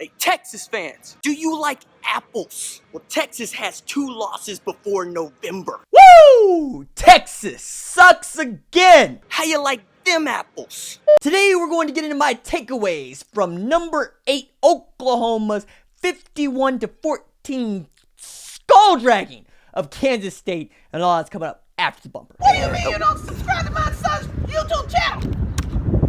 Hey, Texas fans, do you like apples? Well, Texas has 2 losses before November. Woo! Texas sucks again! How you like them apples? Today we're going to get into my takeaways from number 8 Oklahoma's 51-14 skull-dragging of Kansas State, and all that's coming up after the bumper. What do you mean you don't subscribe to my son's YouTube channel?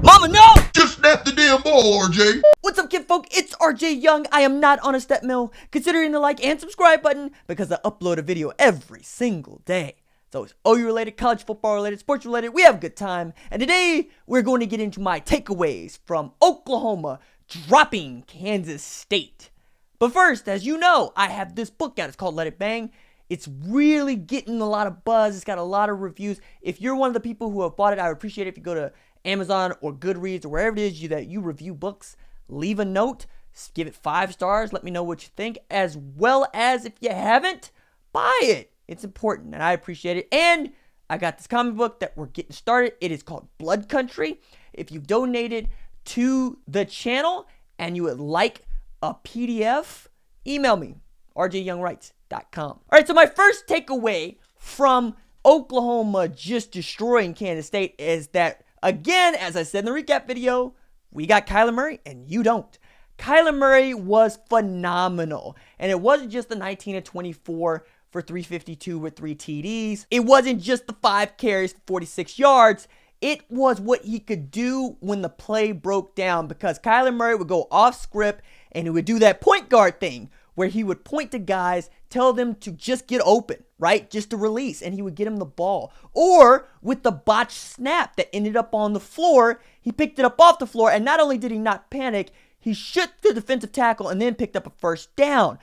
Mama, no! Just snap the damn ball, RJ. What's up, kidfolk? It's RJ Young. I am not on a step mill. Consider hitting the like and subscribe button because I upload a video every single day. It's always OU related, college football related, sports related. We have a good time. And today we're going to get into my takeaways from Oklahoma dropping Kansas State. But first, as you know, I have this book out. It's called Let It Bang. It's really getting a lot of buzz. It's got a lot of reviews. If you're one of the people who have bought it, I would appreciate it if you go to Amazon or Goodreads or wherever it is that you review books. Leave a note. Give it 5 stars. Let me know what you think. As well as if you haven't, buy it. It's important and I appreciate it. And I got this comic book that we're getting started. It is called Blood Country. If you've donated to the channel and you would like a PDF, email me, rjyoungwrites.com. All right, so my first takeaway from Oklahoma just destroying Kansas State is that, again, as I said in the recap video, we got Kyler Murray and you don't. Kyler Murray was phenomenal. And it wasn't just the 19-24 for 352 with 3 TDs. It wasn't just the 5 carries for 46 yards. It was what he could do when the play broke down, because Kyler Murray would go off script and he would do that point guard thing where he would point to guys, tell them to just get open, right? Just to release, and he would get him the ball. Or with the botched snap that ended up on the floor, he picked it up off the floor, and not only did he not panic, he shook the defensive tackle and then picked up a first down.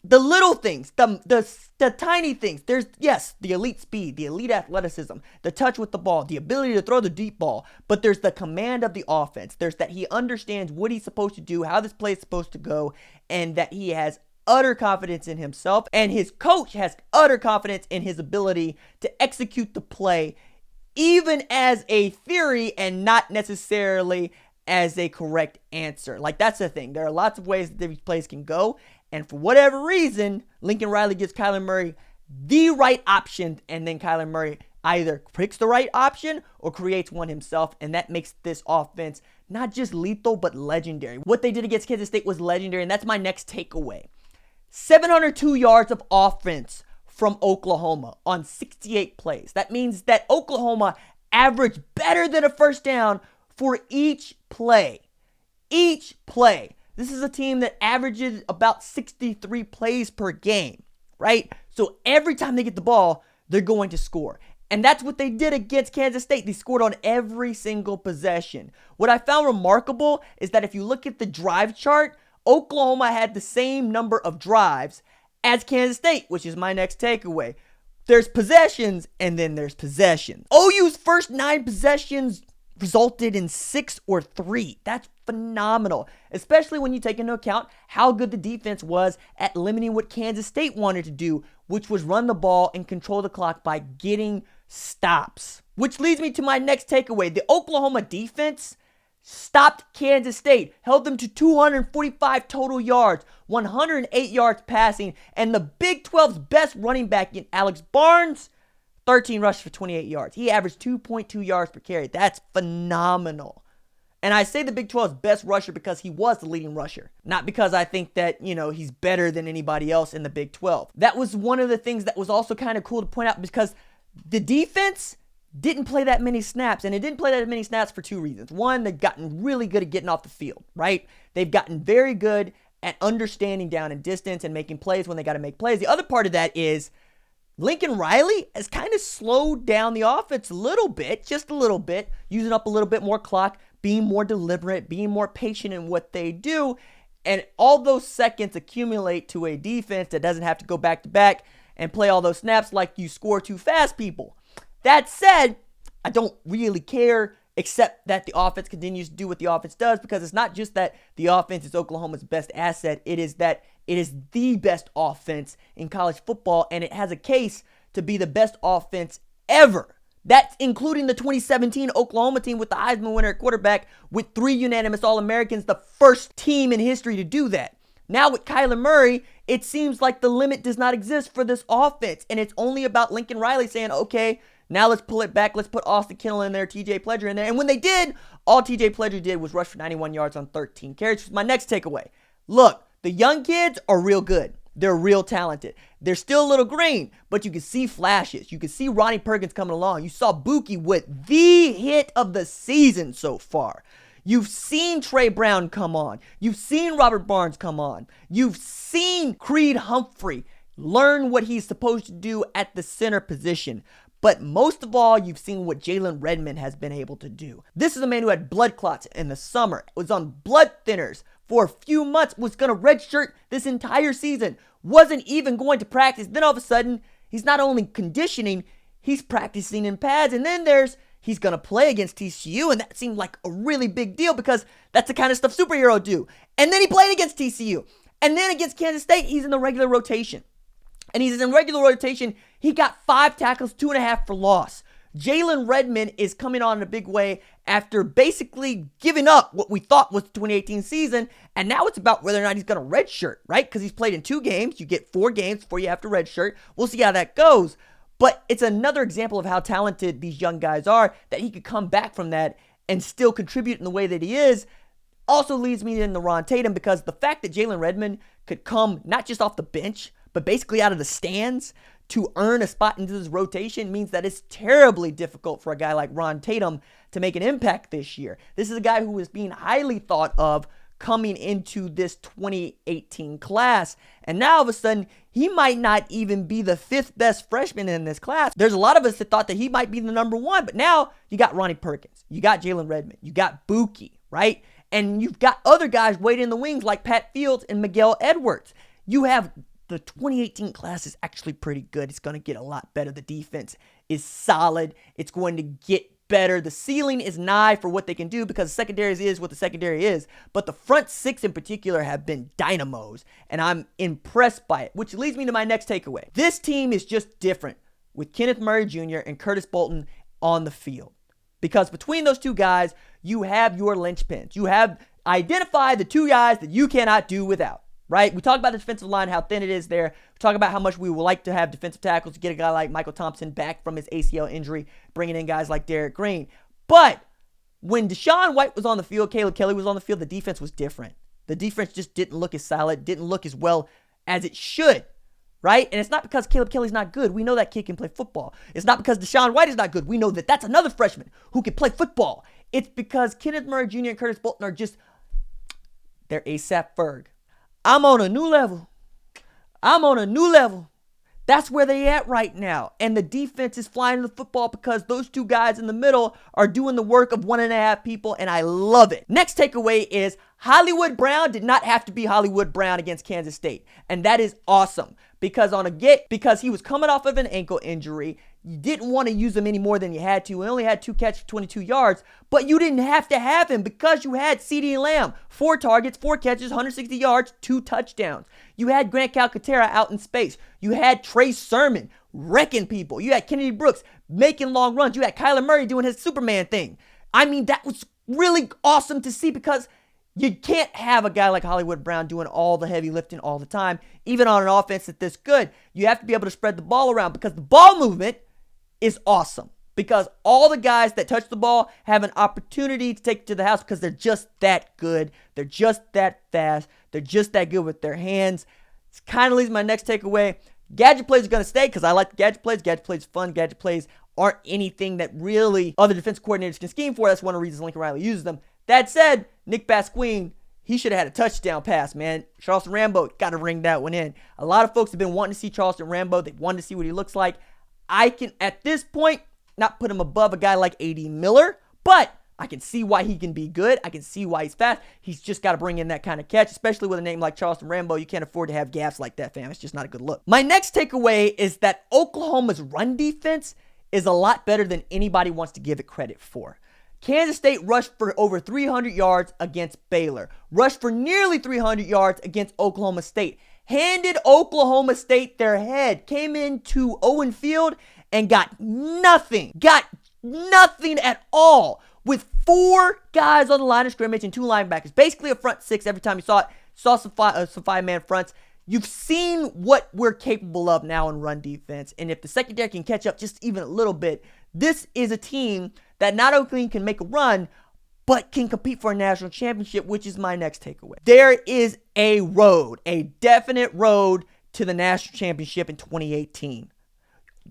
The little things, the tiny things. There's, yes, the elite speed, the elite athleticism, the touch with the ball, the ability to throw the deep ball, but there's the command of the offense. There's that he understands what he's supposed to do, how this play is supposed to go, and that he has utter confidence in himself, and his coach has utter confidence in his ability to execute the play, even as a theory and not necessarily as a correct answer. Like, that's the thing. There are lots of ways that these plays can go, and for whatever reason, Lincoln Riley gives Kyler Murray the right option, and then Kyler Murray either picks the right option or creates one himself, and that makes this offense not just lethal, but legendary. What they did against Kansas State was legendary, and that's my next takeaway. 702 yards of offense from Oklahoma on 68 plays. That means that Oklahoma averaged better than a first down for each play. Each play. This is a team that averages about 63 plays per game, right? So every time they get the ball, they're going to score. And that's what they did against Kansas State. They scored on every single possession. What I found remarkable is that if you look at the drive chart, Oklahoma had the same number of drives as Kansas State, which is my next takeaway. There's possessions and then there's possessions. OU's first 9 possessions resulted in 6 or 3. That's phenomenal, especially when you take into account how good the defense was at limiting what Kansas State wanted to do, which was run the ball and control the clock by getting stops. Which leads me to my next takeaway. The Oklahoma defense stopped Kansas State, held them to 245 total yards, 108 yards passing, and the Big 12's best running back in Alex Barnes, 13 rushes for 28 yards. He averaged 2.2 yards per carry. That's phenomenal. And I say the Big 12's best rusher because he was the leading rusher, not because I think that, he's better than anybody else in the Big 12. That was one of the things that was also kind of cool to point out, because the defense didn't play that many snaps, and it didn't play that many snaps for 2 reasons. One, they've gotten really good at getting off the field, right? They've gotten very good at understanding down and distance and making plays when they got to make plays. The other part of that is Lincoln Riley has kind of slowed down the offense a little bit, just a little bit, using up a little bit more clock, being more deliberate, being more patient in what they do, and all those seconds accumulate to a defense that doesn't have to go back to back and play all those snaps like you score too fast, people. That said, I don't really care, except that the offense continues to do what the offense does, because it's not just that the offense is Oklahoma's best asset. It is that it is the best offense in college football, and it has a case to be the best offense ever That's including the 2017 Oklahoma team with the Heisman winner at quarterback with 3 unanimous All-Americans, the first team in history to do that. Now with Kyler Murray, it seems like the limit does not exist for this offense, and it's only about Lincoln Riley saying, okay, now let's pull it back. Let's put Austin Kendall in there, TJ Pledger in there. And when they did, all TJ Pledger did was rush for 91 yards on 13 carries, which is my next takeaway. Look, the young kids are real good. They're real talented. They're still a little green, but you can see flashes. You can see Ronnie Perkins coming along. You saw Buki with the hit of the season so far. You've seen Trey Brown come on. You've seen Robert Barnes come on. You've seen Creed Humphrey learn what he's supposed to do at the center position. But most of all, you've seen what Jalen Redmond has been able to do. This is a man who had blood clots in the summer, was on blood thinners for a few months, was going to redshirt this entire season, wasn't even going to practice. Then all of a sudden, he's not only conditioning, he's practicing in pads. And then he's going to play against TCU, and that seemed like a really big deal because that's the kind of stuff superheroes do. And then he played against TCU. And then against Kansas State, he's in the regular rotation. And he's in regular rotation. He got 5 tackles, 2.5 for loss. Jalen Redmond is coming on in a big way after basically giving up what we thought was the 2018 season. And now it's about whether or not he's going to redshirt, right? Because he's played in 2 games. You get 4 games before you have to redshirt. We'll see how that goes. But it's another example of how talented these young guys are, that he could come back from that and still contribute in the way that he is. Also leads me into Ron Tatum, because the fact that Jalen Redmond could come not just off the bench, but basically out of the stands to earn a spot into this rotation means that it's terribly difficult for a guy like Ron Tatum to make an impact this year. This is a guy who was being highly thought of coming into this 2018 class. And now all of a sudden, he might not even be the 5th best freshman in this class. There's a lot of us that thought that he might be the number 1, but now you got Ronnie Perkins, you got Jalen Redmond, you got Buki, right? And you've got other guys waiting in the wings like Pat Fields and Miguel Edwards. You have the 2018 class is actually pretty good. It's going to get a lot better. The defense is solid. It's going to get better. The ceiling is nigh for what they can do because the secondary is what the secondary is. But the front 6 in particular have been dynamos, and I'm impressed by it, which leads me to my next takeaway. This team is just different with Kenneth Murray Jr. and Curtis Bolton on the field. Because between those 2 guys, you have your linchpins. You have identified the 2 guys that you cannot do without. Right? We talk about the defensive line, how thin it is there. We talk about how much we would like to have defensive tackles to get a guy like Michael Thompson back from his ACL injury, bringing in guys like Derek Green. But when Deshaun White was on the field, Caleb Kelly was on the field, the defense was different. The defense just didn't look as solid, didn't look as well as it should. Right? And it's not because Caleb Kelly's not good. We know that kid can play football. It's not because Deshaun White is not good. We know that that's another freshman who can play football. It's because Kenneth Murray Jr. and Curtis Bolton are just, they're ASAP Ferg. I'm on a new level. I'm on a new level. That's where they at right now. And the defense is flying the football because those 2 guys in the middle are doing the work of 1.5 people, and I love it. Next takeaway is Hollywood Brown did not have to be Hollywood Brown against Kansas State. And that is awesome because because he was coming off of an ankle injury. You didn't want to use him any more than you had to. He only had 2 catches for 22 yards, but you didn't have to have him because you had CeeDee Lamb. 4 targets, 4 catches, 160 yards, 2 touchdowns. You had Grant Calcaterra out in space. You had Trey Sermon wrecking people. You had Kennedy Brooks making long runs. You had Kyler Murray doing his Superman thing. I mean, that was really awesome to see because you can't have a guy like Hollywood Brown doing all the heavy lifting all the time, even on an offense that's this good. You have to be able to spread the ball around because the ball movement is awesome. Because all the guys that touch the ball have an opportunity to take it to the house because they're just that good. They're just that fast. They're just that good with their hands. It kind of leads my next takeaway. Gadget plays are going to stay because I like the gadget plays. Gadget plays are fun. Gadget plays aren't anything that really other defense coordinators can scheme for. That's one of the reasons Lincoln Riley uses them. That said, Nick Basquine, he should have had a touchdown pass, man. Charleston Rambo, got to ring that one in. A lot of folks have been wanting to see Charleston Rambo. They wanted to see what he looks like. I can, at this point, not put him above a guy like A.D. Miller, but I can see why he can be good. I can see why he's fast. He's just got to bring in that kind of catch, especially with a name like Charleston Rambo. You can't afford to have gaps like that, fam. It's just not a good look. My next takeaway is that Oklahoma's run defense is a lot better than anybody wants to give it credit for. Kansas State rushed for over 300 yards against Baylor, rushed for nearly 300 yards against Oklahoma State, handed Oklahoma State their head, came into Owen Field and got nothing. Got Nothing at all. With 4 guys on the line of scrimmage and 2 linebackers. Basically a front 6 every time you saw it. Saw some 5-man fronts. You've seen what we're capable of now in run defense. And if the secondary can catch up just even a little bit, this is a team that not only can make a run, but can compete for a national championship, which is my next takeaway. There is a road, a definite road to the national championship in 2018.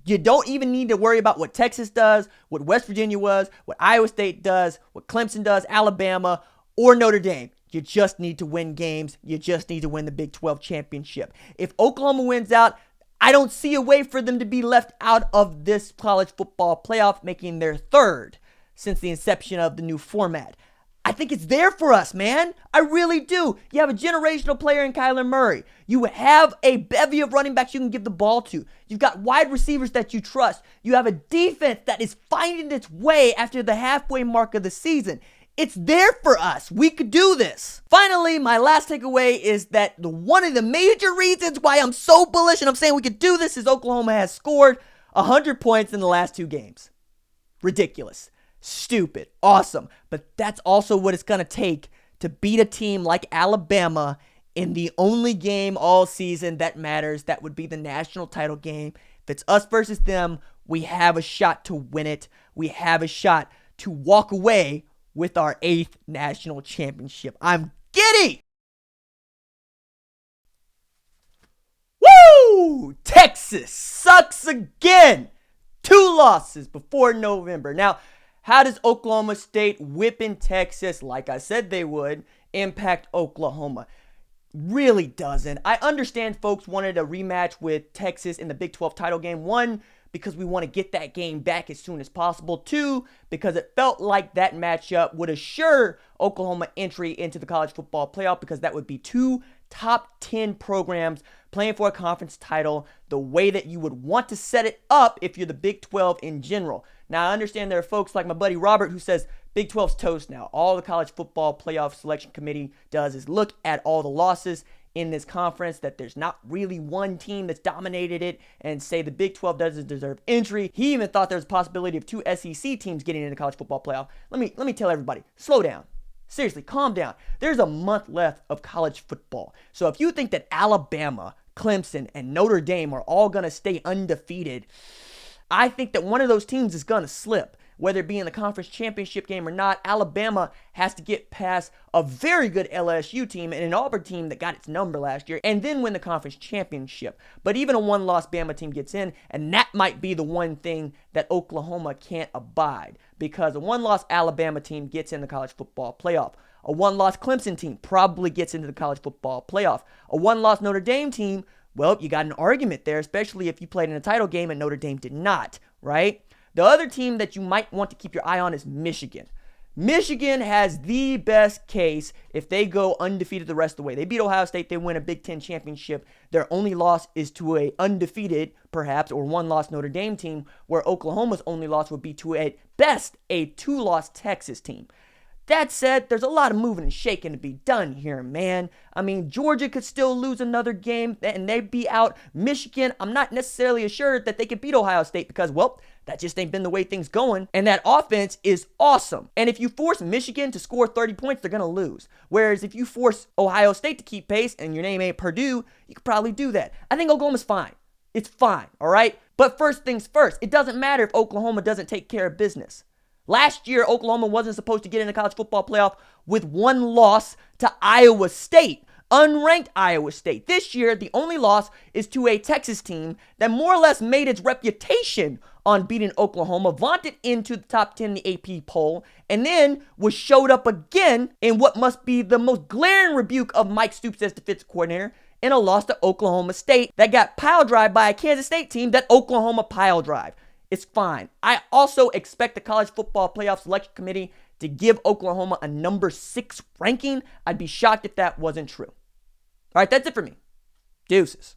You don't even need to worry about what Texas does, what West Virginia was, what Iowa State does, what Clemson does, Alabama, or Notre Dame. You just need to win games. You just need to win the Big 12 championship. If Oklahoma wins out, I don't see a way for them to be left out of this college football playoff, making their 3rd since the inception of the new format. I think it's there for us, man. I really do. You have a generational player in Kyler Murray. You have a bevy of running backs you can give the ball to. You've got wide receivers that you trust. You have a defense that is finding its way after the halfway mark of the season. It's there for us. We could do this. Finally, my last takeaway is that one of the major reasons why I'm so bullish and I'm saying we could do this is Oklahoma has scored 100 points in the last 2 games. Ridiculous. Stupid. Awesome. But that's also what it's going to take to beat a team like Alabama in the only game all season that matters. That would be the national title game. If it's us versus them, we have a shot to win it. We have a shot to walk away with our 8th national championship. I'm giddy! Woo! Texas sucks again. 2 losses before November. Now, how does Oklahoma State whipping Texas, like I said they would, impact Oklahoma? Really doesn't. I understand folks wanted a rematch with Texas in the Big 12 title game. 1, because we want to get that game back as soon as possible. 2, because it felt like that matchup would assure Oklahoma entry into the college football playoff, because that would be 2 top 10 programs playing for a conference title the way that you would want to set it up if you're the Big 12 in general. Now, I understand there are folks like my buddy Robert who says Big 12's toast now. All the college football playoff selection committee does is look at all the losses in this conference, that there's not really one team that's dominated it, and say the Big 12 doesn't deserve entry. He even thought there was a possibility of 2 SEC teams getting into the college football playoff. Let me tell everybody, slow down. Seriously, calm down. There's a month left of college football. So if you think that Alabama, Clemson, and Notre Dame are all going to stay undefeated, I think that one of those teams is going to slip. Whether it be in the conference championship game or not, Alabama has to get past a very good LSU team and an Auburn team that got its number last year, and then win the conference championship. But even a 1-loss Bama team gets in, and that might be the one thing that Oklahoma can't abide, because a 1-loss Alabama team gets in the college football playoff. A 1-loss Clemson team probably gets into the college football playoff. A 1-loss Notre Dame team, well, you got an argument there, especially if you played in a title game and Notre Dame did not, right? The other team that you might want to keep your eye on is Michigan. Michigan has the best case if they go undefeated the rest of the way. They beat Ohio State, they win a Big Ten championship. Their only loss is to a undefeated, perhaps, or 1-loss Notre Dame team, where Oklahoma's only loss would be to, at best, a 2-loss Texas team. That said, there's a lot of moving and shaking to be done here, man. I mean, Georgia could still lose another game and they'd be out. Michigan, I'm not necessarily assured that they could beat Ohio State because, well, that just ain't been the way things going. And that offense is awesome. And if you force Michigan to score 30 points, they're going to lose. Whereas if you force Ohio State to keep pace and your name ain't Purdue, you could probably do that. I think Oklahoma's fine. It's fine, all right? But first things first, it doesn't matter if Oklahoma doesn't take care of business. Last year, Oklahoma wasn't supposed to get in the college football playoff with 1 loss to Iowa State, unranked Iowa State. This year, the only loss is to a Texas team that more or less made its reputation on beating Oklahoma, vaunted into the top 10 in the AP poll, and then showed up again in what must be the most glaring rebuke of Mike Stoops as defensive coordinator, in a loss to Oklahoma State that got pile-drived by a Kansas State team that Oklahoma pile-drived. It's fine. I also expect the College Football Playoff Selection Committee to give Oklahoma a number 6 ranking. I'd be shocked if that wasn't true. All right, that's it for me. Deuces.